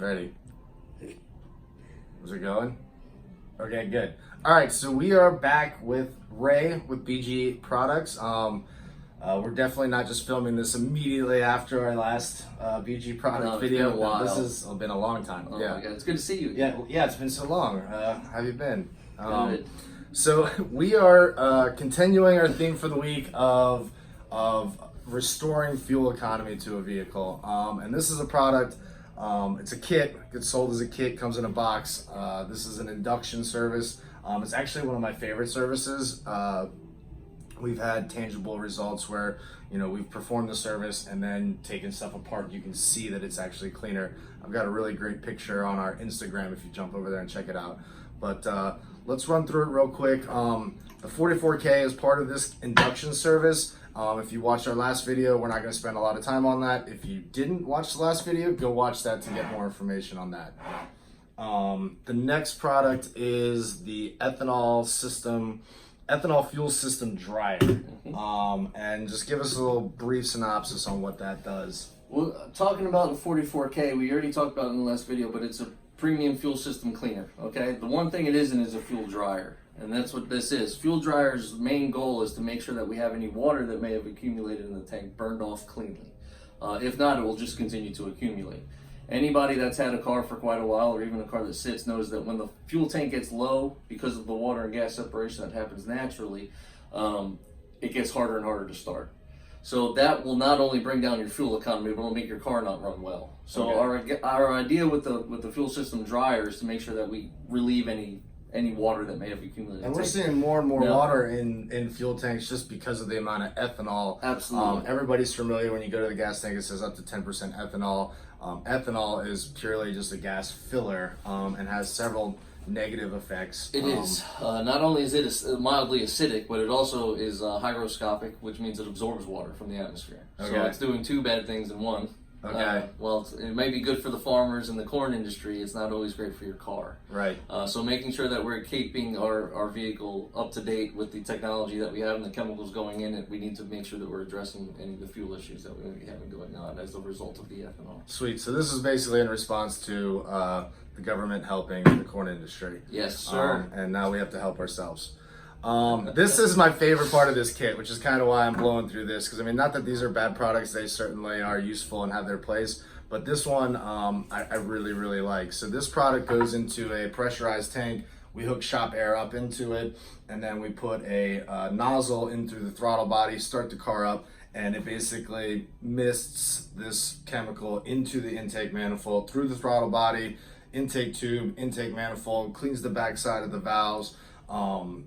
Ready. Is it going? Okay, good. All right, so we are back with Ray with BG Products. We're definitely not just filming this immediately after our last BG Product video. Been a while. This has been a long time. Oh yeah. my God, it's good to see you. Yeah, it's been so long. How have you been? Good. So we are continuing our theme for the week of restoring fuel economy to a vehicle, and this is a product. It's a kit. Gets sold as a kit. Comes in a box. This is an induction service. It's actually one of my favorite services. We've had tangible results where, we've performed the service and then taken stuff apart. You can see that it's actually cleaner. I've got a really great picture on our Instagram if you jump over there and check it out. But let's run through it real quick. The 44K is part of this induction service. If you watched our last video, we're not going to spend a lot of time on that. If you didn't watch the last video, go watch that to get more information on that. The next product is the ethanol fuel system dryer. And just give us a little brief synopsis on what that does. Well, talking about the 44K, we already talked about it in the last video, but it's a premium fuel system cleaner, okay? The one thing it isn't is a fuel dryer, and that's what this is. Fuel dryer's main goal is to make sure that we have any water that may have accumulated in the tank burned off cleanly. If not, it will just continue to accumulate. Anybody that's had a car for quite a while, or even a car that sits, knows that when the fuel tank gets low, because of the water and gas separation that happens naturally, it gets harder and harder to start. So that will not only bring down your fuel economy, but it'll make your car not run well. So Okay. our idea with the fuel system dryer is to make sure that we relieve any water that may have accumulated. And we're seeing more and more water in fuel tanks just because of the amount of ethanol. Absolutely. Everybody's familiar when you go to the gas tank, it says up to 10% ethanol. Ethanol is purely just a gas filler and has several negative effects. It is. Not only is it mildly acidic, but it also is hygroscopic, which means it absorbs water from the atmosphere. Okay. So it's doing two bad things in one. Okay. It may be good for the farmers and the corn industry. It's not always great for your car. Right. So making sure that we're keeping our vehicle up to date with the technology that we have and the chemicals going in it, we need to make sure that we're addressing any of the fuel issues that we may be having going on as a result of the ethanol. Sweet. So this is basically in response to the government helping the corn industry. Yes, sir. And now we have to help ourselves. This is my favorite part of this kit, which is kind of why I'm blowing through this. Because, not that these are bad products. They certainly are useful and have their place. But this one, I really, really like. So this product goes into a pressurized tank. We hook shop air up into it. And then we put a nozzle in through the throttle body, start the car up. And it basically mists this chemical into the intake manifold, through the throttle body, intake tube, intake manifold, cleans the backside of the valves.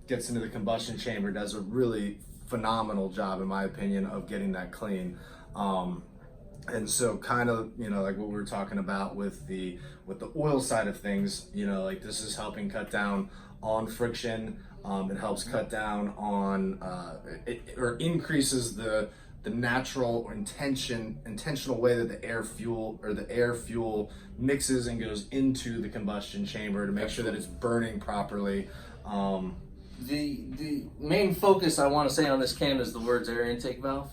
Gets into the combustion chamber, does a really phenomenal job, in my opinion, of getting that clean. And so kind of, like what we were talking about with the oil side of things, like this is helping cut down on friction. It helps cut down on, or increases the natural or intentional way that the air fuel mixes and goes into the combustion chamber to make sure that it's burning properly. The main focus I want to say on this can is the words air intake valve.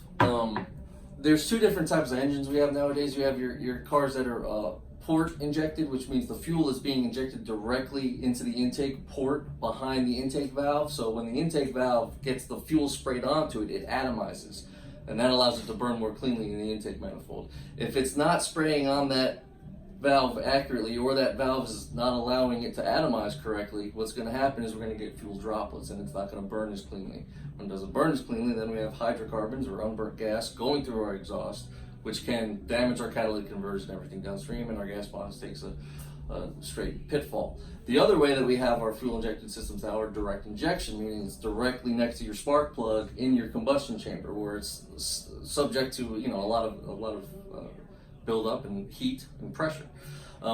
There's two different types of engines we have nowadays. You have your cars that are port injected, which means the fuel is being injected directly into the intake port behind the intake valve. So when the intake valve gets the fuel sprayed onto it, it atomizes, and that allows it to burn more cleanly in the intake manifold. If it's not spraying on that valve accurately, or that valve is not allowing it to atomize correctly, what's going to happen is we're going to get fuel droplets, and it's not going to burn as cleanly. When it doesn't burn as cleanly, then we have hydrocarbons or unburnt gas going through our exhaust, which can damage our catalytic converters and everything downstream, and our gas box takes a straight pitfall. The other way that we have our fuel injected systems now are direct injection, meaning it's directly next to your spark plug in your combustion chamber, where it's subject to a lot of build up and heat and pressure.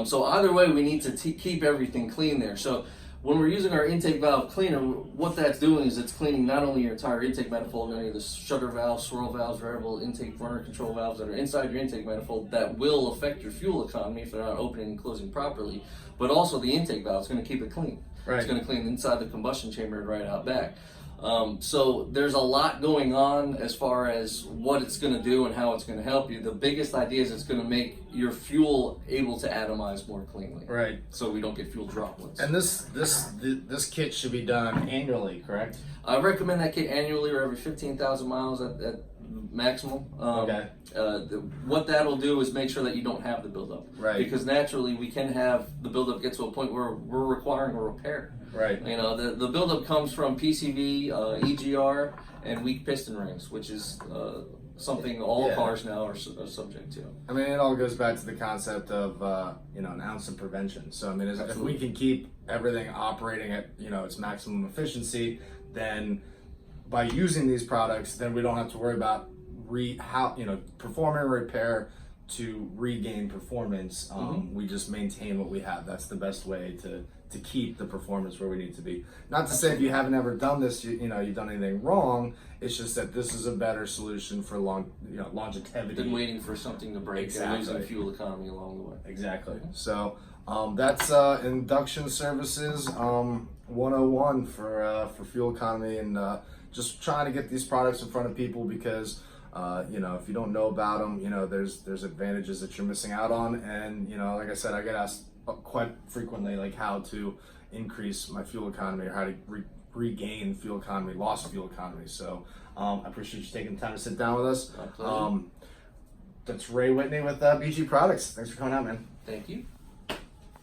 So either way, we need to keep everything clean there. So when we're using our intake valve cleaner, what that's doing is it's cleaning not only your entire intake manifold, any of the shutter valves, swirl valves, variable intake runner control valves that are inside your intake manifold that will affect your fuel economy if they're not opening and closing properly, but also the intake valve is going to keep it clean. Right. It's going to clean inside the combustion chamber and right out back. So there's a lot going on as far as what it's going to do and how it's going to help you. The biggest idea is it's going to make your fuel able to atomize more cleanly. Right. So we don't get fuel droplets. And this kit should be done annually, correct? I recommend that kit annually or every 15,000 miles at maximum. Okay. What that'll do is make sure that you don't have the buildup. Right. Because naturally we can have the buildup get to a point where we're requiring a repair. Right. You know, the buildup comes from PCV, EGR, and weak piston rings, which is something all cars now are subject to. I mean, it all goes back to the concept of an ounce of prevention. So I mean, if we can keep everything operating at its maximum efficiency, then by using these products, then we don't have to worry about performing a repair to regain performance. We just maintain what we have. That's the best way to keep the performance where we need to be. Not to say if you haven't ever done this, you've done anything wrong. It's just that this is a better solution for longevity Than waiting for something to break and losing fuel economy along the way. Exactly. So that's Induction Services 101 for fuel economy, and just trying to get these products in front of people because if you don't know about them, there's advantages that you're missing out on. And like I said, I get asked quite frequently like how to increase my fuel economy or how to regain fuel economy, lost fuel economy. So I appreciate you taking the time to sit down with us. That's Ray Whitney with BG Products. Thanks for coming out, man. Thank you.